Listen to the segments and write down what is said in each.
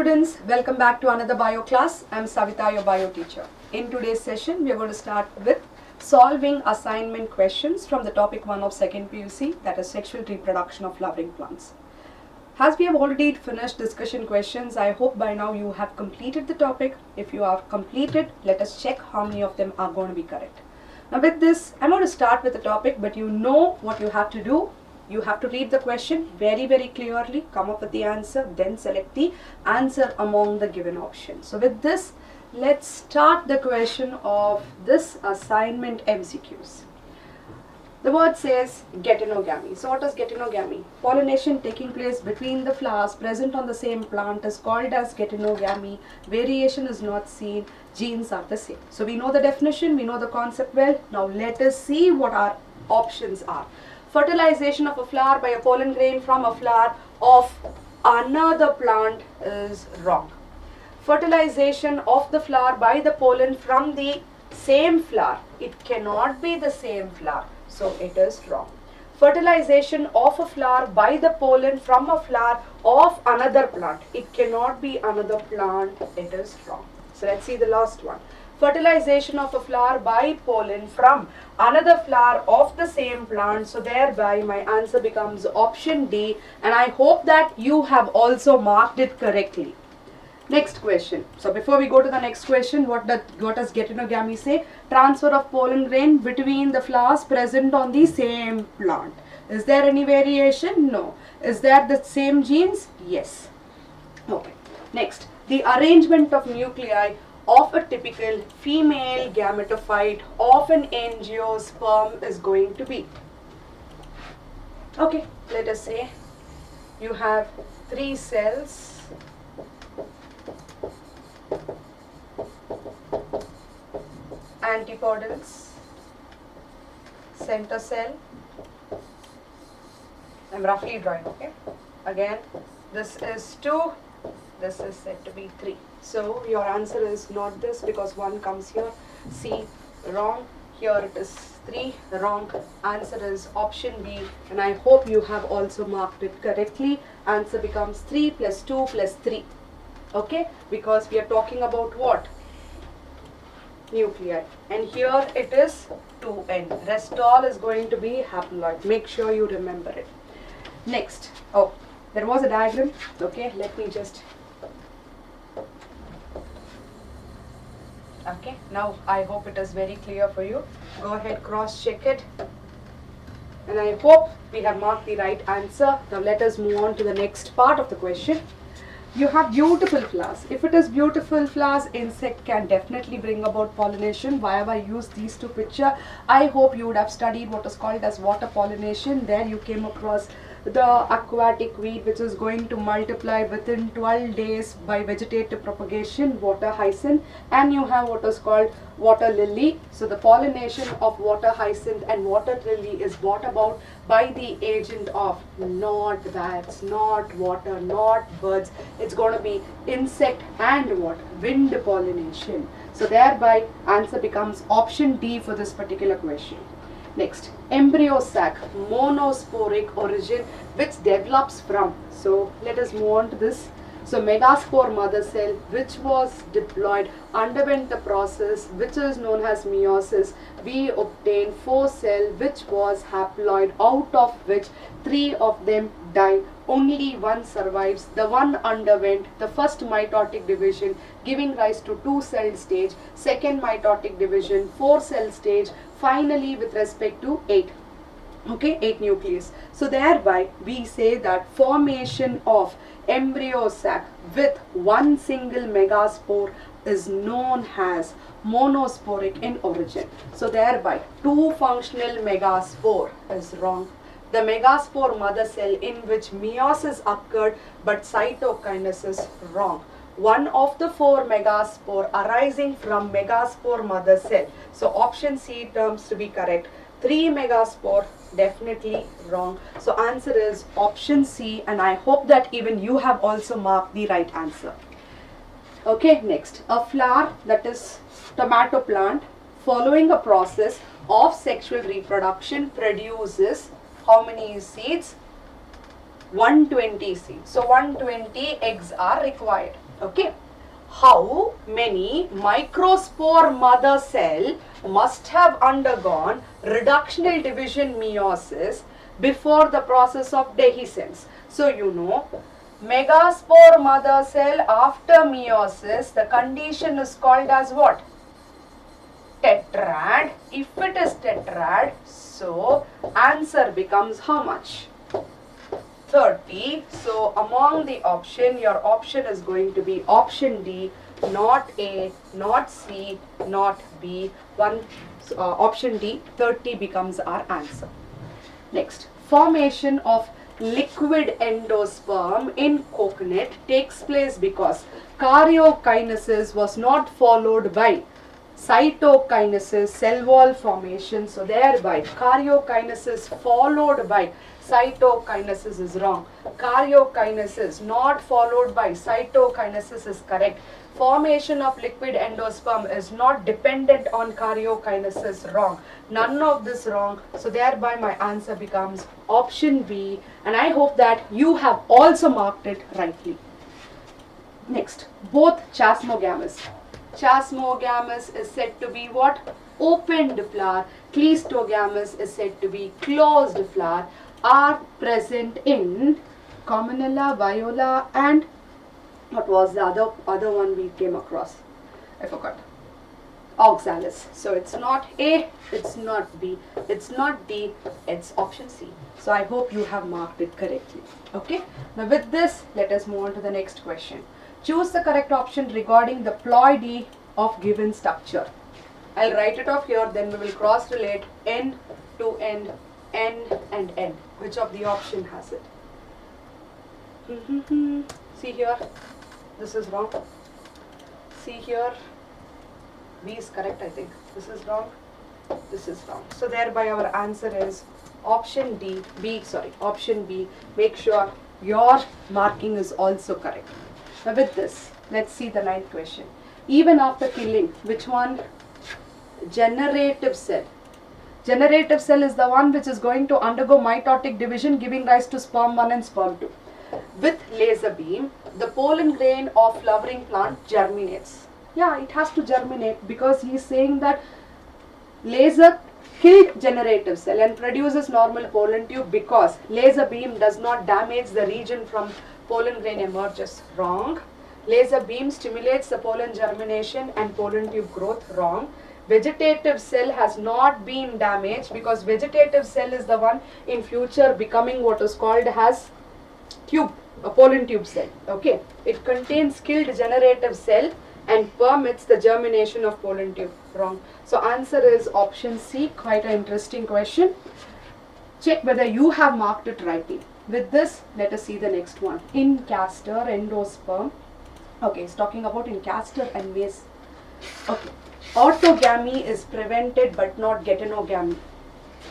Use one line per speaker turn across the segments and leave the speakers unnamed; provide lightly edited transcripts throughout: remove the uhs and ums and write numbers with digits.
students, welcome back to another bio class. I am Savita, your bio teacher. In today's session, we are going to start with solving assignment questions from the topic 1 of 2nd PUC, that is sexual reproduction of flowering plants. As we have already finished discussion questions, I hope by now you have completed the topic. If you have completed, let us check how many of them are going to be correct. Now with this, I'm going to start with the topic, but you know what you have to do. You have to read the question very clearly, come up with the answer, then select the answer among the given options. So with this, let's start the question of this assignment MCQs. The word says getinogamy. So what is getinogamy? Pollination taking place between the flowers present on the same plant is called as getinogamy. Variation is not seen, genes are the same. So we know the definition, we know the concept well. Now let us see what our options are. Fertilization of a flower by a pollen grain from a flower of another plant is wrong. Fertilization of the flower by the pollen from the same flower, it cannot be the same flower, so it is wrong. Fertilization of a flower by the pollen from a flower of another plant, it cannot be another plant, it is wrong. So let's see the last one. Fertilization of a flower by pollen from another flower of the same plant. So thereby my answer becomes option D, and I hope that you have also marked it correctly. Next question. So before we go to the next question, what does getinogamy say? Transfer of pollen grain between the flowers present on the same plant. Is there any variation? No. Is there the same genes? Yes. Okay. Next, the arrangement of nuclei of a typical female gametophyte of an angiosperm is going to be. Okay, let us say you have 3 cells, antipodals, center cell. I'm roughly drawing, okay? Again, this is 2, this is said to be 3. So your answer is not this because 1 comes here. C, wrong. Here it is 3, wrong. Answer is option B, and I hope you have also marked it correctly. Answer becomes 3 plus 2 plus 3. Okay, because we are talking about what? Nuclei. And here it is 2N. Rest all is going to be haploid. Make sure you remember it. Next. Oh, there was a diagram. Okay, let me just... Okay, now I hope it is very clear for you. Go ahead, cross check it. And I hope we have marked the right answer. Now let us move on to the next part of the question. You have beautiful flowers. If it is beautiful flowers, insect can definitely bring about pollination. Why have I used these 2 pictures? I hope you would have studied what is called as water pollination. There you came across the aquatic weed which is going to multiply within 12 days by vegetative propagation, water hyacinth, and you have what is called water lily. So the pollination of water hyacinth and water lily is brought about by the agent of not bats, not water, not birds. It's going to be insect and what? Wind pollination. So thereby answer becomes option D for this particular question. Next, embryo sac, monosporic origin, which develops from. So let us move on to this. So megaspore mother cell, which was diploid, underwent the process which is known as meiosis. We obtained 4 cells which was haploid, out of which 3 of them died. Only 1 survives. The 1 underwent the first mitotic division, giving rise to 2 cell stage, second mitotic division, 4 cell stage, finally with respect to 8. Okay, 8 nucleus. So thereby we say that formation of embryo sac with 1 single megaspore is known as monosporic in origin. So thereby 2 functional megaspore is wrong. The megaspore mother cell in which meiosis occurred but cytokinesis wrong. 1 of the 4 megaspore arising from megaspore mother cell. So option C terms to be correct. 3 megaspore definitely wrong. So answer is option C, and I hope that even you have also marked the right answer. Okay, next, a flower, that is tomato plant, following a process of sexual reproduction produces how many seeds? 120 seeds. So 120 eggs are required. Okay. How many microspore mother cell must have undergone reductional division meiosis before the process of dehiscence? So you know, megaspore mother cell after meiosis, the condition is called as what? Tetrad. If it is tetrad, so answer becomes how much? 30. So among the option, your option is going to be option D, not A, not C, not B. Option D, 30 becomes our answer. Next, formation of liquid endosperm in coconut takes place because karyokinesis was not followed by cytokinesis, cell wall formation. So thereby karyokinesis followed by cytokinesis is wrong. Karyokinesis not followed by cytokinesis is correct. Formation of liquid endosperm is not dependent on karyokinesis, wrong. None of this wrong. So thereby my answer becomes option B, and I hope that you have also marked it rightly. Next, both chasmogamous. Chasmogamous is said to be what? Opened flower. Cleistogamous is said to be closed flower. Are present in Commonella, Viola, and what was the other one we came across? I forgot. Oxalis. So it's not A, it's not B, it's not D, it's option C. So I hope you have marked it correctly. Okay. Now with this, let us move on to the next question. Choose the correct option regarding the ploidy of given structure. I'll write it off here, then we will cross relate end to end, N and N. Which of the option has it? See here, this is wrong. See here, B is correct, I think. This is wrong, this is wrong. So thereby our answer is option option B. Make sure your marking is also correct. Now with this, let's see the ninth question. Even after killing, which one? Generative cell. Generative cell is the one which is going to undergo mitotic division, giving rise to sperm 1 and sperm 2. With laser beam, the pollen grain of flowering plant germinates. Yeah, it has to germinate because he is saying that laser killed generative cell and produces normal pollen tube because laser beam does not damage the region from pollen grain emerges. Wrong. Laser beam stimulates the pollen germination and pollen tube growth. Wrong. Vegetative cell has not been damaged because vegetative cell is the one in future becoming what is called as tube, a pollen tube cell. Okay, it contains killed generative cell and permits the germination of pollen tube. Wrong. So answer is option C. Quite an interesting question. Check whether you have marked it rightly. With this, let us see the next one. In castor endosperm. Okay, it's talking about in castor and maize. Okay. Autogamy is prevented but not getonogamy.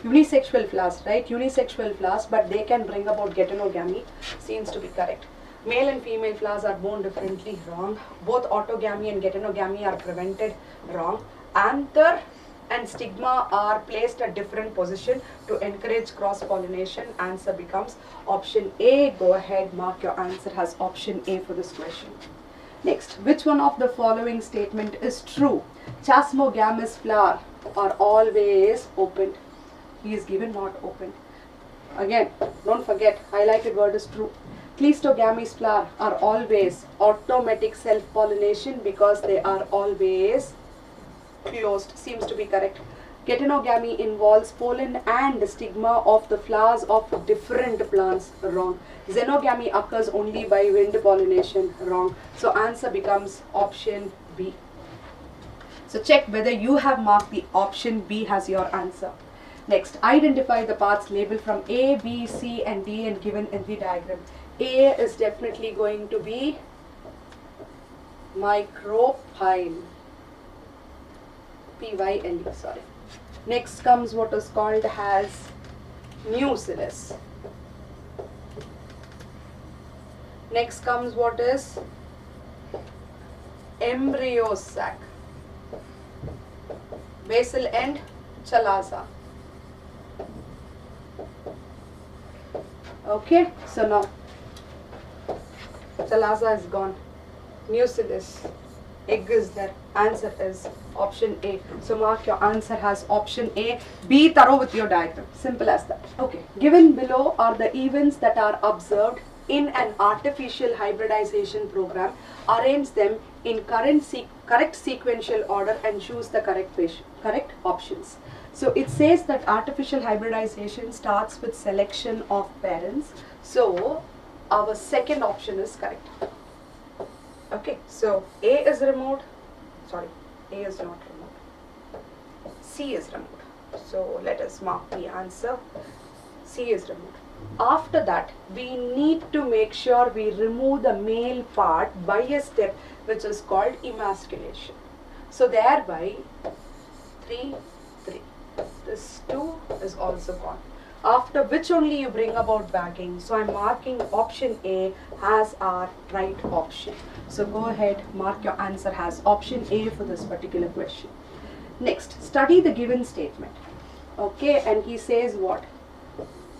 Unisexual flowers, right? Unisexual flowers, but they can bring about getonogamy. Seems to be correct. Male and female flowers are born differently. Wrong. Both autogamy and getonogamy are prevented. Wrong. Anther and stigma are placed at different position to encourage cross-pollination. Answer becomes option A. Go ahead, mark your answer as option A for this question. Next, which one of the following statement is true? Chasmogamous flower are always opened. He is given not opened. Again, don't forget, highlighted word is true. Cleistogamous flower are always automatic self-pollination because they are always closed. Seems to be correct. Getonogamy involves pollen and stigma of the flowers of different plants. Wrong. Xenogamy occurs only by wind pollination. Wrong. So answer becomes option B. So check whether you have marked the option B as your answer. Next, identify the parts labeled from A, B, C and D and given in the diagram. A is definitely going to be micropyle. P-Y-L-E, sorry. Next comes what is called as nucellus. Next comes what is embryo sac. Basal end, chalaza. Okay, so now chalaza is gone. nucleus. Egg is there. Answer is option A. So mark your answer as option A. Be thorough with your diagram. Simple as that. Okay. Given below are the events that are observed in an artificial hybridization program. Arrange them in correct sequential order and choose the correct options. So it says that artificial hybridization starts with selection of parents. So our second option is correct. Okay, so A is removed. Sorry, A is not removed. C is removed. So let us mark the answer. C is removed. After that, we need to make sure we remove the male part by a step which is called emasculation. So thereby 3, 3. This 2 is also gone. After which only you bring about bagging. So I'm marking option A as our right option. So go ahead, mark your answer as option A for this particular question. Next, study the given statement. Okay, and he says what?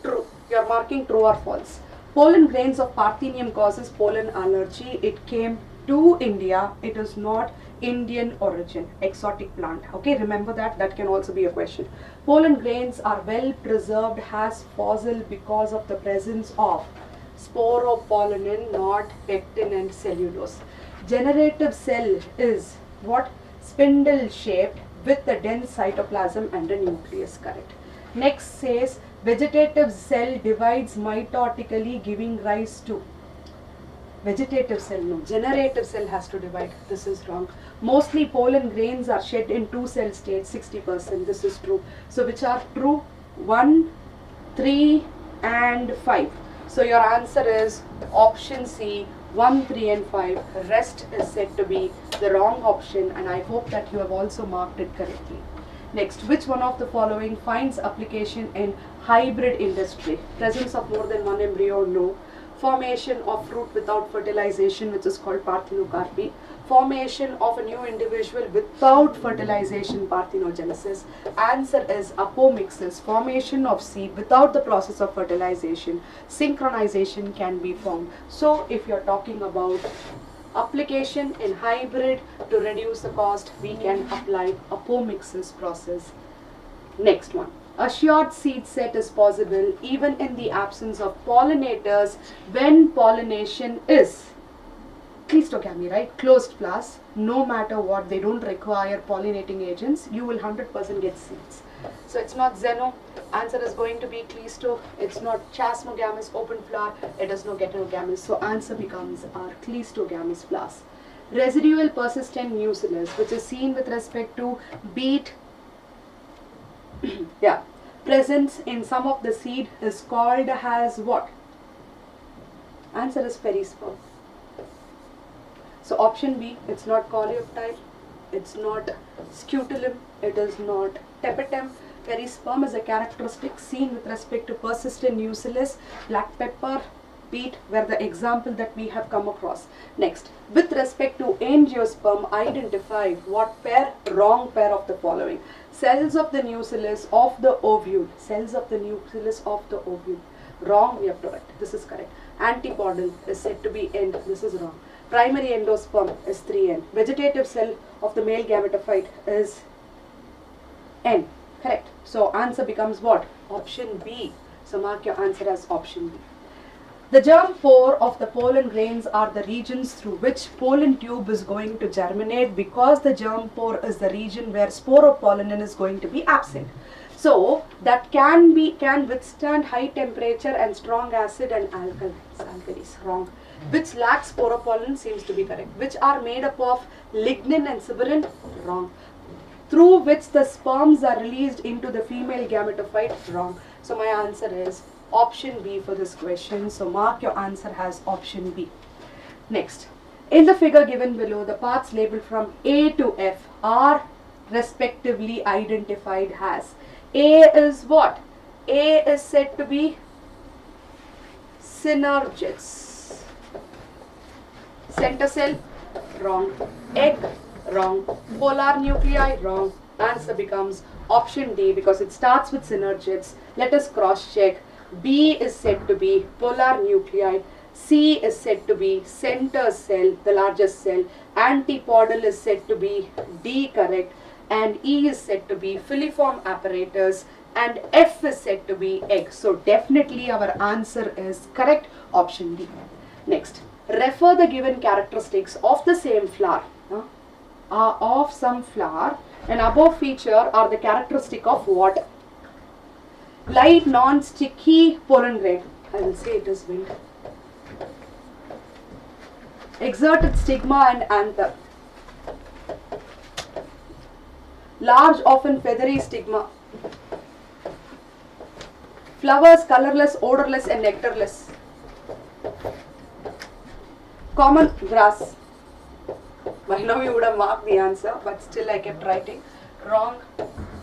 True. You're marking true or false. Pollen grains of Parthenium causes pollen allergy. It came to India. It is not Indian origin. Exotic plant. Okay, remember that. That can also be a question. Pollen grains are well preserved as fossil because of the presence of sporopollenin, not pectin and cellulose. Generative cell is what? Spindle shaped with a dense cytoplasm and a nucleus. Correct. Next says vegetative cell divides mitotically, giving rise to vegetative cell. No, generative cell has to divide. This is wrong. Mostly pollen grains are shed in 2 cell states, 60%. This is true. So which are true? 1, 3 and 5. So your answer is option C, 1, 3 and 5. Rest is said to be the wrong option, and I hope that you have also marked it correctly. Next, which one of the following finds application in hybrid industry? Presence of more than one embryo? No. Formation of fruit without fertilization, which is called parthenocarpy. Formation of a new individual without fertilization, parthenogenesis. Answer is apomixis, formation of seed without the process of fertilization. Synchronization can be found. So if you're talking about application in hybrid to reduce the cost, we can apply apomixis process. Next one. Assured seed set is possible even in the absence of pollinators when pollination is cleistogamy, right? Closed class. No matter what, they don't require pollinating agents. You will 100% get seeds. So it's not xeno. Answer is going to be cleisto. It's not chasmogamous open flower. It is no getogamous. So answer becomes our cleistogamous flowers. Residual persistent nucellus, which is seen with respect to beet. Yeah, presence in some of the seed is called as what? Answer is perisperm. So option B, it's not coleoptile, it's not scutellum, it is not tapetum. Perisperm is a characteristic seen with respect to persistent nucellus, black pepper, beet were the example that we have come across. Next, with respect to angiosperm, identify what pair? Wrong pair of the following. Cells of the nucellus of the ovule. Cells of the nucellus of the ovule. Wrong, we have to write. This is correct. Antipodal is said to be end. This is wrong. Primary endosperm is 3N. Vegetative cell of the male gametophyte is N. Correct. So answer becomes what? Option B. So mark your answer as option B. The germ pore of the pollen grains are the regions through which pollen tube is going to germinate, because the germ pore is the region where sporopollenin is going to be absent. So that can withstand high temperature and strong acid and alkalis. Wrong. Which lacks sporopollen seems to be correct. Which are made up of lignin and sibyrin? Wrong. Through which the sperms are released into the female gametophyte? Wrong. So my answer is option B for this question. So mark your answer as option B. Next, in the figure given below, the parts labeled from A to F are respectively identified as. A is what? A is said to be synergids. Center cell? Wrong. Egg? Wrong. Polar nuclei? Wrong. Answer becomes option D because it starts with synergids. Let us cross check. B is said to be polar nuclei. C is said to be center cell, the largest cell. Antipodal is said to be D, correct. And E is said to be filiform apparatus, and F is said to be egg. So definitely our answer is correct, option D. Next, refer the given characteristics of the same flower. Of some flower, and above feature are the characteristic of what? Light, non-sticky pollen grain. I will say it is wind. Exerted stigma and anther. Large, often feathery stigma. Flowers colorless, odorless and nectarless. Common grass. By now you would have marked the answer, but still I kept writing. Wrong,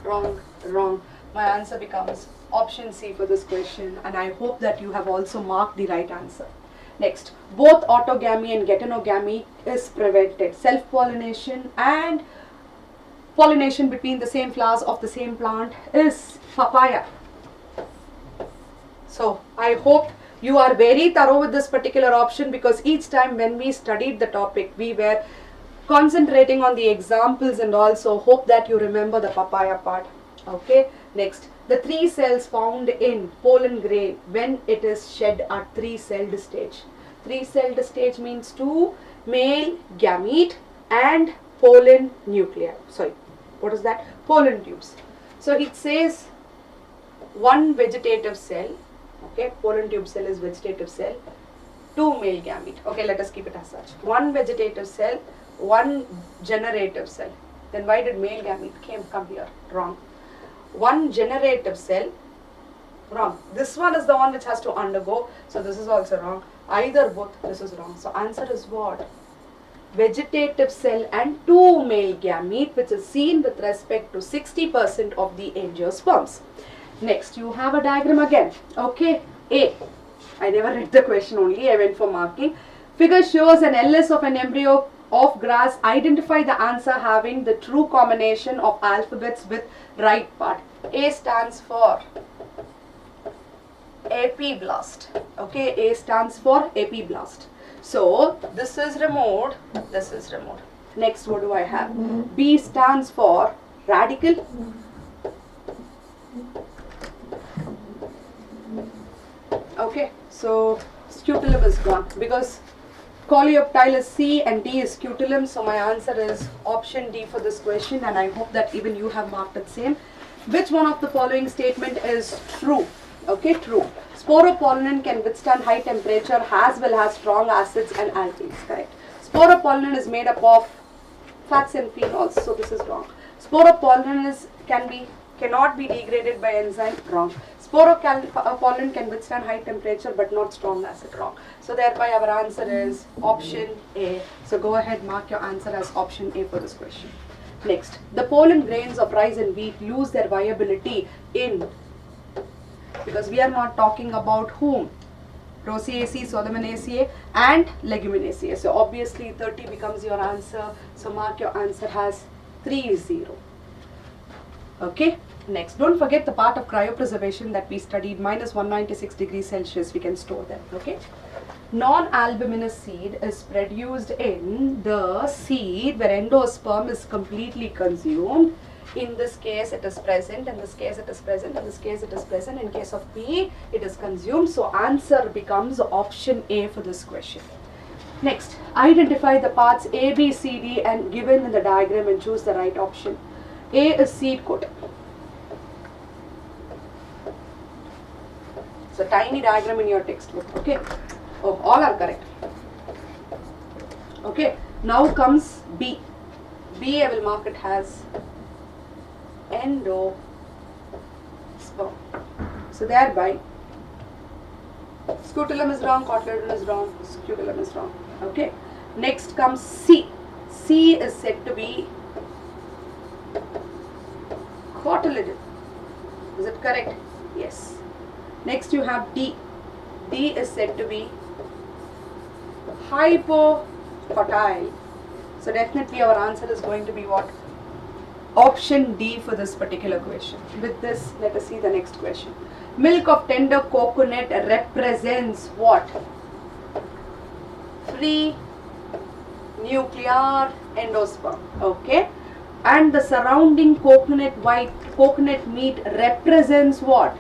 wrong, wrong. My answer becomes option C for this question, and I hope that you have also marked the right answer. Next, both autogamy and getonogamy is prevented. Self-pollination and pollination between the same flowers of the same plant is papaya. So I hope you are very thorough with this particular option, because each time when we studied the topic, we were concentrating on the examples, and also hope that you remember the papaya part. Okay, next, the 3 cells found in pollen grain when it is shed at 3-celled stage. 3-celled stage means 2 male gamete and pollen nuclei. Sorry, what is that? Pollen tubes. So it says 1 vegetative cell. Okay, pollen tube cell is vegetative cell. 2 male gamete. Okay, let us keep it as such. 1 vegetative cell, 1 generative cell. Then why did male gamete come here? Wrong. 1 generative cell. Wrong. This one is the one which has to undergo. So this is also wrong. Either both. This is wrong. So answer is what? Vegetative cell and 2 male gamete, which is seen with respect to 60% of the angiosperms. Next, you have a diagram again. Okay, A. I never read the question only. I went for marking. Figure shows an LS of an embryo of grass. Identify the answer having the true combination of alphabets with right part. A stands for epiblast. Okay, A stands for epiblast. So this is removed. This is removed. Next, what do I have? B stands for radical. Okay, so scutellum is gone because coleoptile is C and D is scutellum. So my answer is option D for this question, and I hope that even you have marked it same. Which one of the following statement is true? Okay, true. Sporopollen can withstand high temperature as well as strong acids and alkalis. Correct. Sporopollen is made up of fats and phenols, so this is wrong. Sporopollen cannot be degraded by enzyme. Wrong. Sporopollen can withstand high temperature but not strong acid. Wrong. So thereby our answer is option A. So go ahead, mark your answer as option A for this question. Next, the pollen grains of rice and wheat lose their viability in, because we are not talking about whom? Rosaceae, Solomoniaceae and Leguminosae. So obviously 30 becomes your answer. So mark your answer as 30. Okay. Next, don't forget the part of cryopreservation that we studied, minus 196 degrees Celsius, we can store them. Okay. Non-albuminous seed is produced in the seed where endosperm is completely consumed. In this case it is present, in this case it is present, in this case it is present. In case of P, it is consumed. So answer becomes option A for this question. Next, identify the parts A, B, C, D and given in the diagram and choose the right option. A is seed coat. It's a tiny diagram in your textbook. Okay. Oh, all are correct. Okay. Now comes B. B, I will mark it as endosperm. So thereby, scutellum is wrong, cotyledon is wrong, scutellum is wrong. Okay. Next comes C. C is said to be cotyledon. Is it correct? Yes. Next you have D. D is said to be hypocotyle. So definitely our answer is going to be what? Option D for this particular question. With this, let us see the next question. Milk of tender coconut represents what? free nuclear endosperm. Okay, and the surrounding coconut meat represents what?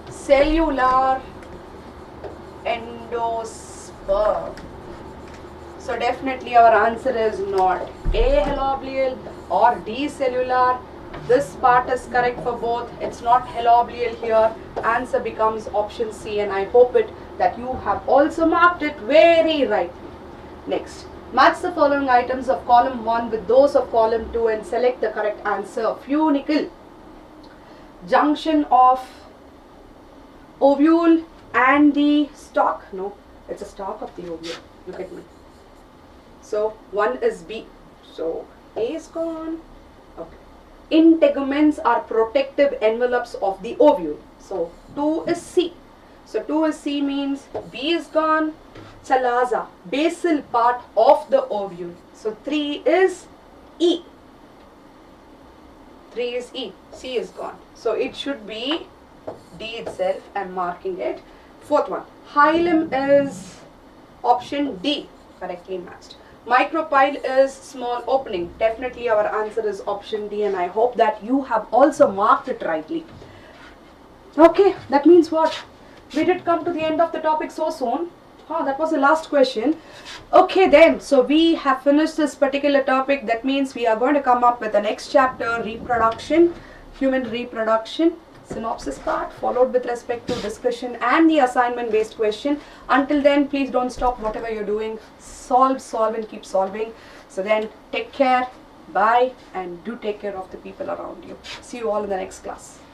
Cellular endosperm. So definitely our answer is not A haloblial or D cellular. This part is correct for both. It's not haloblial here. Answer becomes option C, and I hope it that you have also marked it very rightly. Next, match the following items of column 1 with those of column 2 and select the correct answer. Funicle, junction of ovule and the stalk. No, it's a stalk of the ovule. Look at me. So 1 is B. So A is gone. Okay. Integuments are protective envelopes of the ovule. So 2 is C. So 2 is C means B is gone. Chalaza, basal part of the ovule. So 3 is E. 3 is E. C is gone. So it should be D itself. I'm marking it. Fourth one. Hilum is option D. Correctly matched. Micropyle is small opening. Definitely our answer is option D, and I hope that you have also marked it rightly. Okay, that means what? We did come to the end of the topic so soon. Oh, that was the last question. Okay then, so we have finished this particular topic. That means we are going to come up with the next chapter, reproduction, human reproduction, synopsis part, followed with respect to discussion and the assignment based question. Until then, please don't stop whatever you're doing. Solve and keep solving. So then, take care, bye, and do take care of the people around you. See you all in the next class.